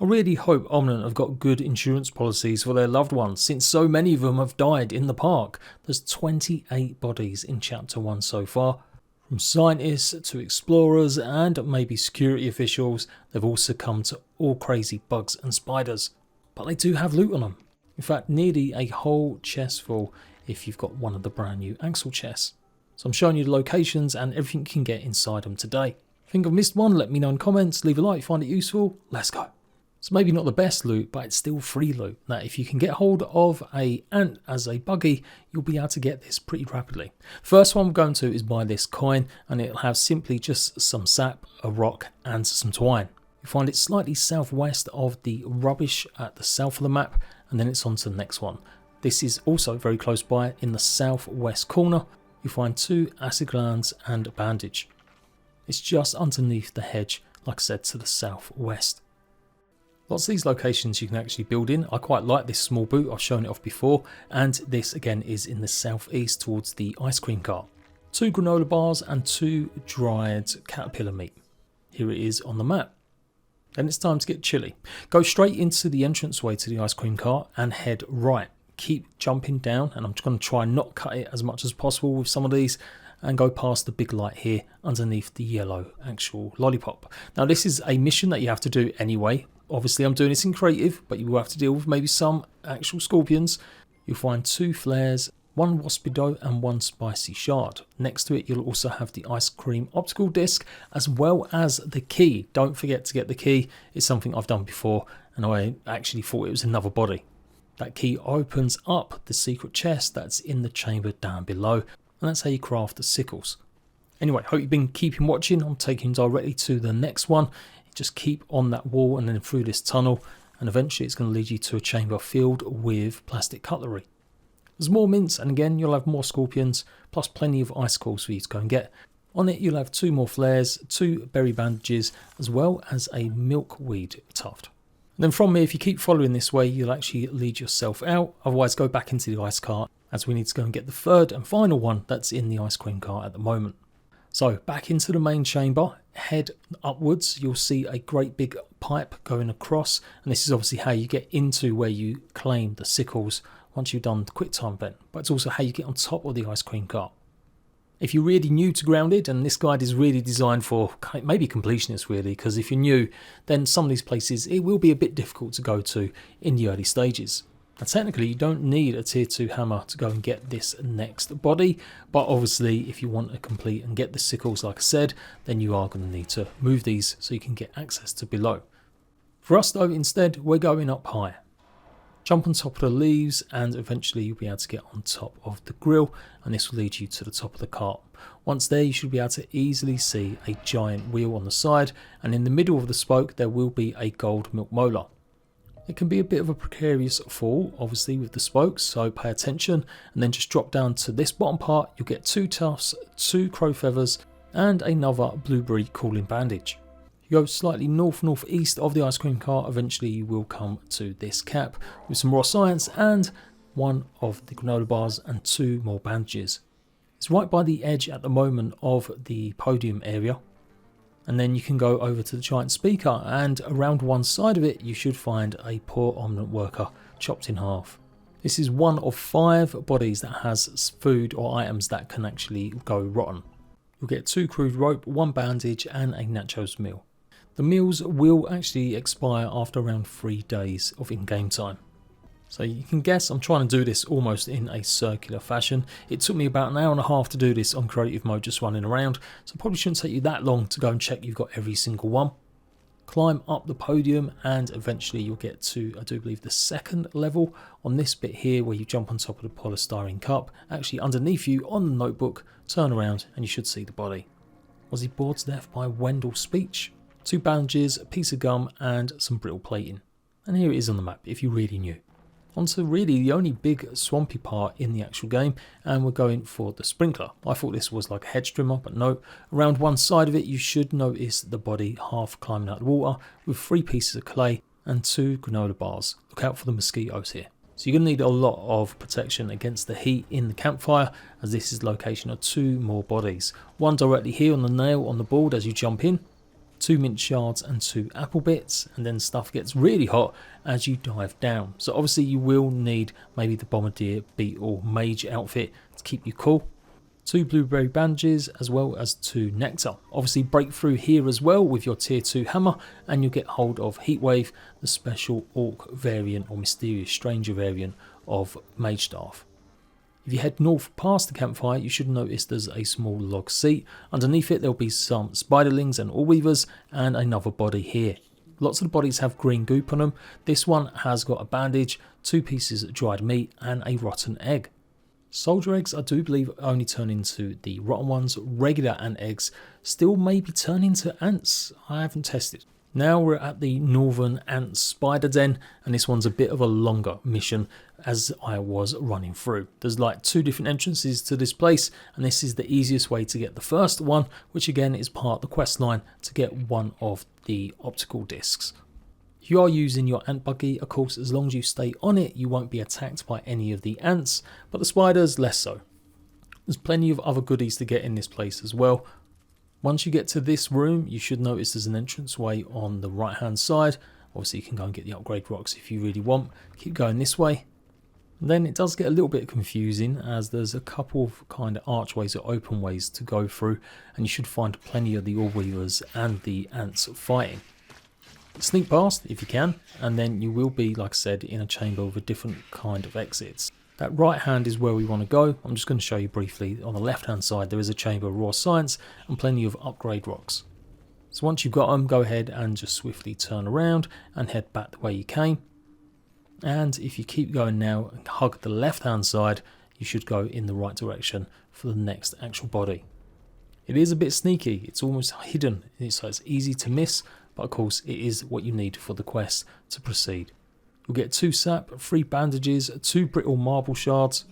I really hope Ominant have got good insurance policies for their loved ones, since so many of them have died in the park. There's 28 bodies in Chapter 1 so far. From scientists to explorers and maybe security officials, they've all succumbed to all crazy bugs and spiders. But they do have loot on them. In fact, nearly a whole chest full if you've got one of the brand new Axle chests. So I'm showing you the locations and everything you can get inside them today. Think I've missed one? Let me know in comments, leave a like, find it useful, let's go. It's maybe not the best loot, but it's still free loot. Now, if you can get hold of a ant as a buggy, you'll be able to get this pretty rapidly. First one we're going to is buy this coin, and it'll have simply just some sap, a rock, and some twine. You find it slightly southwest of the rubbish at the south of the map, and then it's on to the next one. This is also very close by in the southwest corner. You find 2 acid glands and a bandage. It's just underneath the hedge, like I said, to the southwest. Lots of these locations you can actually build in. I quite like this small boot, I've shown it off before, and this again is in the southeast towards the ice cream cart. 2 granola bars and 2 dried caterpillar meat. Here it is on the map. Then it's time to get chilly. Go straight into the entranceway to the ice cream cart and head right. Keep jumping down, and I'm just going to try and not cut it as much as possible with some of these, and go past the big light here underneath the yellow actual lollipop. Now this is a mission that you have to do anyway. Obviously I'm doing this in creative, but you will have to deal with maybe some actual scorpions. You'll find 2 flares, 1 waspido and 1 spicy shard. Next to it you'll also have the ice cream optical disc as well as the key. Don't forget to get the key. It's something I've done before and I actually thought it was another body. That key opens up the secret chest that's in the chamber down below, and that's how you craft the sickles. Anyway, hope you've been keeping watching. I'm taking directly to the next one. Just keep on that wall and then through this tunnel, and eventually it's going to lead you to a chamber filled with plastic cutlery. There's more mints, and again you'll have more scorpions, plus plenty of icicles for you to go and get. On it you'll have 2 more flares, 2 berry bandages, as well as a milkweed tuft. And then from here, if you keep following this way, you'll actually lead yourself out. Otherwise, go back into the ice cart, as we need to go and get the 3rd and final one that's in the ice cream cart at the moment. So back into the main chamber, head upwards, you'll see a great big pipe going across, and this is obviously how you get into where you claim the sickles once you've done the quick time event, but it's also how you get on top of the ice cream cart. If you're really new to Grounded, and this guide is really designed for maybe completionists really, because if you're new, then some of these places it will be a bit difficult to go to in the early stages. And technically you don't need a tier 2 hammer to go and get this next body, but obviously if you want to complete and get the sickles like I said, then you are going to need to move these so you can get access to below. For us though, instead we're going up high. Jump on top of the leaves and eventually you'll be able to get on top of the grill, and this will lead you to the top of the cart. Once there you should be able to easily see a giant wheel on the side, and in the middle of the spoke there will be a gold milk molar. It can be a bit of a precarious fall obviously with the spokes, so pay attention, and then just drop down to this bottom part. You'll get 2 tufts, 2 crow feathers and another blueberry cooling bandage. You go slightly northeast of the ice cream cart, eventually you will come to this cap with some raw science and 1 of the granola bars and 2 more bandages. It's right by the edge at the moment of the podium area, and then you can go over to the giant speaker, and around one side of it you should find a poor Ominant worker chopped in half. This is 1 of 5 bodies that has food or items that can actually go rotten. You'll get 2 crude rope, 1 bandage and a nachos meal. The meals will actually expire after around 3 days of in-game time. So you can guess I'm trying to do this almost in a circular fashion. It took me about an hour and a half to do this on creative mode, just running around, so it probably shouldn't take you that long to go and check you've got every single one. Climb up the podium and eventually you'll get to, I do believe, the 2nd level on this bit here where you jump on top of the polystyrene cup. Actually underneath you on the notebook, turn around and you should see the body. Was he bored to death by Wendell's speech? 2 bandages, a piece of gum and some brittle plating. And here it is on the map if you really knew. Onto really the only big swampy part in the actual game, and we're going for the sprinkler. I thought this was like a hedge trimmer, but no. Around one side of it you should notice the body half climbing out of the water with 3 pieces of clay and 2 granola bars. Look out for the mosquitoes here. So you're going to need a lot of protection against the heat in the campfire, as this is the location of 2 more bodies. 1 directly here on the nail on the board as you jump in. 2 mint shards and 2 apple bits, and then stuff gets really hot as you dive down. So obviously you will need maybe the bombardier, beetle, mage outfit to keep you cool. 2 blueberry bandages as well as 2 nectar. Obviously break through here as well with your tier 2 hammer and you'll get hold of Heatwave, the special orc variant or mysterious stranger variant of mage staff. If you head north past the campfire, you should notice there's a small log seat. Underneath it there'll be some spiderlings and allweavers and another body here. Lots of the bodies have green goop on them. This one has got a bandage, 2 pieces of dried meat and a rotten egg. Soldier eggs I do believe only turn into the rotten ones. Regular ant eggs still maybe turn into ants. I haven't tested. Now we're at the northern ant spider den, and this one's a bit of a longer mission as I was running through. There's like 2 different entrances to this place, and this is the easiest way to get the first one, which again is part of the quest line to get one of the optical discs. If you are using your ant buggy, of course, as long as you stay on it, you won't be attacked by any of the ants, but the spiders, less so. There's plenty of other goodies to get in this place as well. Once you get to this room, you should notice there's an entranceway on the right hand side. Obviously you can go and get the upgrade rocks if you really want. Keep going this way. And then it does get a little bit confusing as there's a couple of kind of archways or open ways to go through, and you should find plenty of the allweavers and the ants fighting. Sneak past if you can, and then you will be, like I said, in a chamber with a different kind of exits. That right hand is where we want to go. I'm just going to show you briefly. On the left hand side there is a chamber of raw science and plenty of upgrade rocks. So once you've got them, go ahead and just swiftly turn around and head back the way you came. And if you keep going now and hug the left hand side, you should go in the right direction for the next actual body. It is a bit sneaky, it's almost hidden, so it's easy to miss, but of course it is what you need for the quest to proceed. You'll get 2 sap, 3 bandages, 2 brittle marble shards,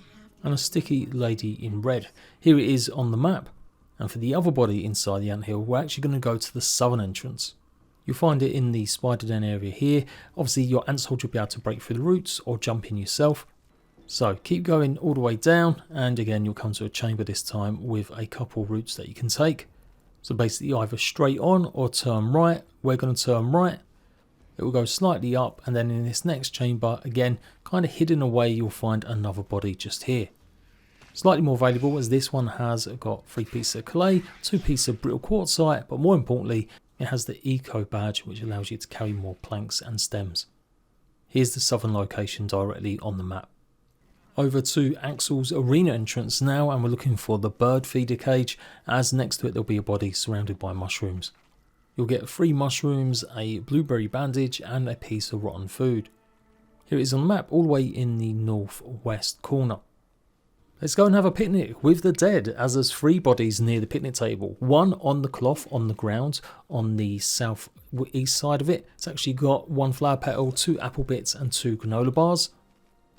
and a sticky lady in red. Here it is on the map. And for the other body inside the anthill, we're actually going to go to the southern entrance. You'll find it in the spider den area here. Obviously your ant soldier will be able to break through the roots or jump in yourself. So keep going all the way down, and again you'll come to a chamber this time with a couple routes that you can take. So basically either straight on or turn right. We're going to turn right. It will go slightly up, and then in this next chamber, again kind of hidden away, you'll find another body just here. Slightly more valuable as this one has got 3 pieces of clay, 2 pieces of brittle quartzite, but more importantly it has the eco badge which allows you to carry more planks and stems. Here's the southern location directly on the map. Over to Axel's arena entrance now, and we're looking for the bird feeder cage, as next to it there'll be a body surrounded by mushrooms. You'll get 3 mushrooms, a blueberry bandage and a piece of rotten food. Here it is on the map, all the way in the northwest corner. Let's go and have a picnic with the dead, as there's 3 bodies near the picnic table. 1 on the cloth on the ground on the southeast side of it. It's actually got 1 flower petal, 2 apple bits and 2 granola bars.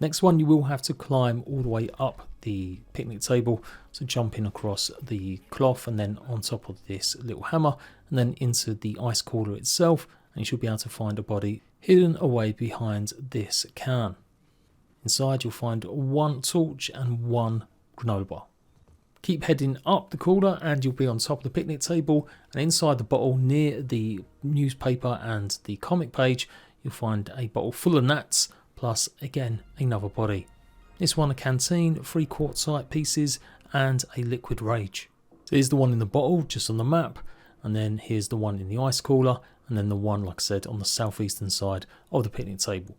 Next one you will have to climb all the way up the picnic table, so jumping across the cloth and then on top of this little hammer and then into the ice cooler itself, and you should be able to find a body hidden away behind this can. Inside you'll find 1 torch and 1 granola bar. Keep heading up the cooler and you'll be on top of the picnic table, and inside the bottle near the newspaper and the comic page you'll find a bottle full of gnats plus again another body. This one a canteen, 3 quartzite pieces and a liquid rage. So here's the one in the bottle just on the map, and then here's the one in the ice cooler, and then the one like I said on the southeastern side of the picnic table.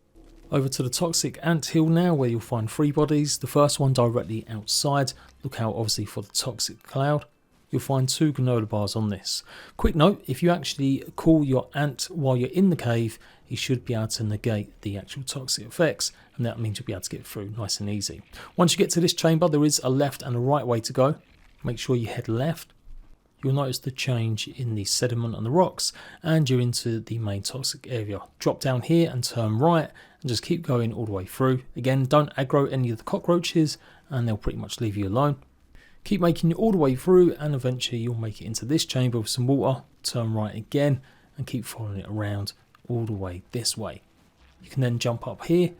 Over to the toxic anthill now, where you'll find 3 bodies. The first one directly outside. Look out obviously for the toxic cloud. You'll find 2 granola bars on this. Quick note, if you actually call your ant while you're in the cave, he should be able to negate the actual toxic effects, and that means you'll be able to get through nice and easy. Once you get to this chamber, there is a left and a right way to go. Make sure you head left. You'll notice the change in the sediment on the rocks, and you're into the main toxic area. Drop down here and turn right, and just keep going all the way through. Again, don't aggro any of the cockroaches, and they'll pretty much leave you alone. Keep making it all the way through, and eventually you'll make it into this chamber with some water. Turn right again, and keep following it around all the way this way. You can then jump up here,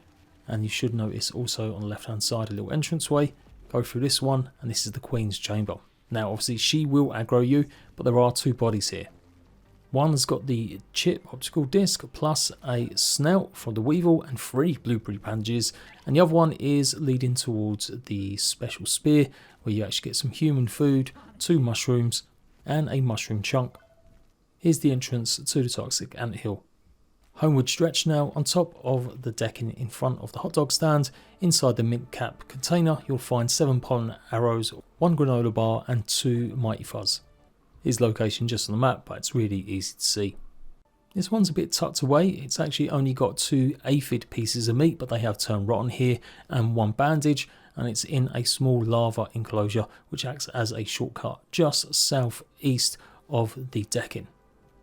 and you should notice also on the left hand side a little entranceway. Go through this one, and this is the Queen's chamber. Now obviously she will aggro you, but there are 2 bodies here. One's got the chip optical disc plus a snout from the weevil and 3 blueberry bandages, and the other one is leading towards the special spear where you actually get some human food, 2 mushrooms and a mushroom chunk. Here's the entrance to the toxic anthill. Homeward stretch now. On top of the decking in front of the hot dog stand, inside the mint cap container, you'll find 7 pollen arrows, 1 granola bar and 2 mighty fuzz. Here's location just on the map, but it's really easy to see. This one's a bit tucked away. It's actually only got 2 aphid pieces of meat, but they have turned rotten here, and 1 bandage, and it's in a small lava enclosure which acts as a shortcut just southeast of the decking.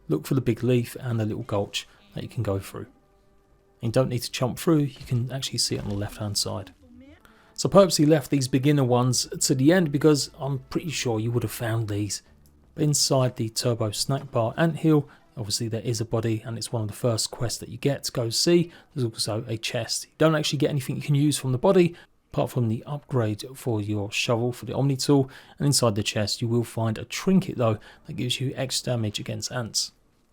Look for the big leaf and the little gulch that you can go through. And you don't need to jump through, you can actually see it on the left hand side. So I purposely left these beginner ones to the end because I'm pretty sure you would have found these. But inside the turbo snack bar anthill, obviously there is a body and it's one of the first quests that you get to go see. There's also a chest. You don't actually get anything you can use from the body apart from the upgrade for your shovel for the Omni tool, and inside the chest you will find a trinket though that gives you extra damage against ants.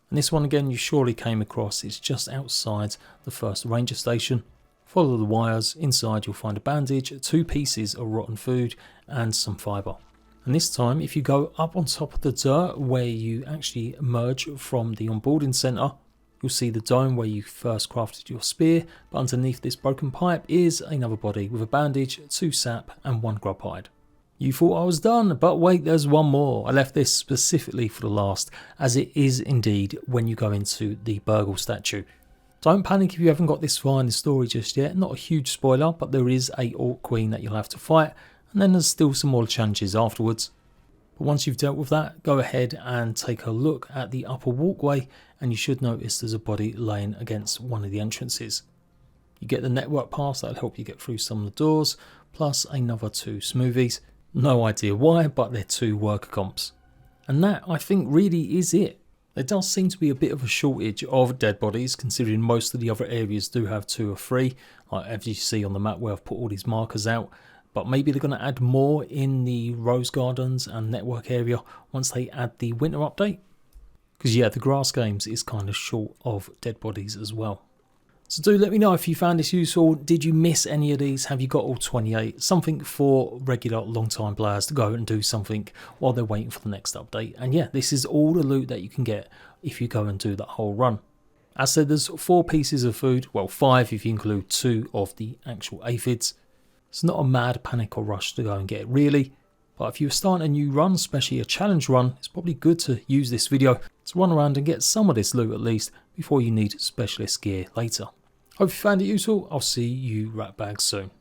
And this one again you surely came across, it's just outside the first ranger station. Follow the wires, inside you'll find a bandage, 2 pieces of rotten food and some fibre. And this time if you go up on top of the dirt where you actually emerge from the onboarding centre, you'll see the dome where you first crafted your spear, but underneath this broken pipe is another body with a bandage, 2 sap and 1 grub hide. You thought I was done, but wait, there's one more. I left this specifically for the last, as it is indeed when you go into the Burgle statue. Don't panic if you haven't got this far in the story just yet, not a huge spoiler, but there is a Orc Queen that you'll have to fight, and then there's still some more challenges afterwards. But once you've dealt with that, go ahead and take a look at the upper walkway, and you should notice there's a body laying against one of the entrances. You get the network pass that'll help you get through some of the doors, plus another 2 smoothies. No idea why, but they're 2 worker comps. And that, I think, really is it. There does seem to be a bit of a shortage of dead bodies, considering most of the other areas do have 2 or 3, like as you see on the map where I've put all these markers out. But maybe they're going to add more in the Rose Gardens and Network area once they add the winter update. Because yeah, the grass games is kind of short of dead bodies as well. So do let me know if you found this useful. Did you miss any of these? Have you got all 28? Something for regular long-time players to go and do something while they're waiting for the next update. And yeah, this is all the loot that you can get if you go and do that whole run. As said, there's 4 pieces of food. Well, 5 if you include 2 of the actual aphids. It's not a mad panic or rush to go and get it really. But if you're starting a new run, especially a challenge run, it's probably good to use this video to run around and get some of this loot at least before you need specialist gear later. Hope you found it useful. I'll see you rat bags soon.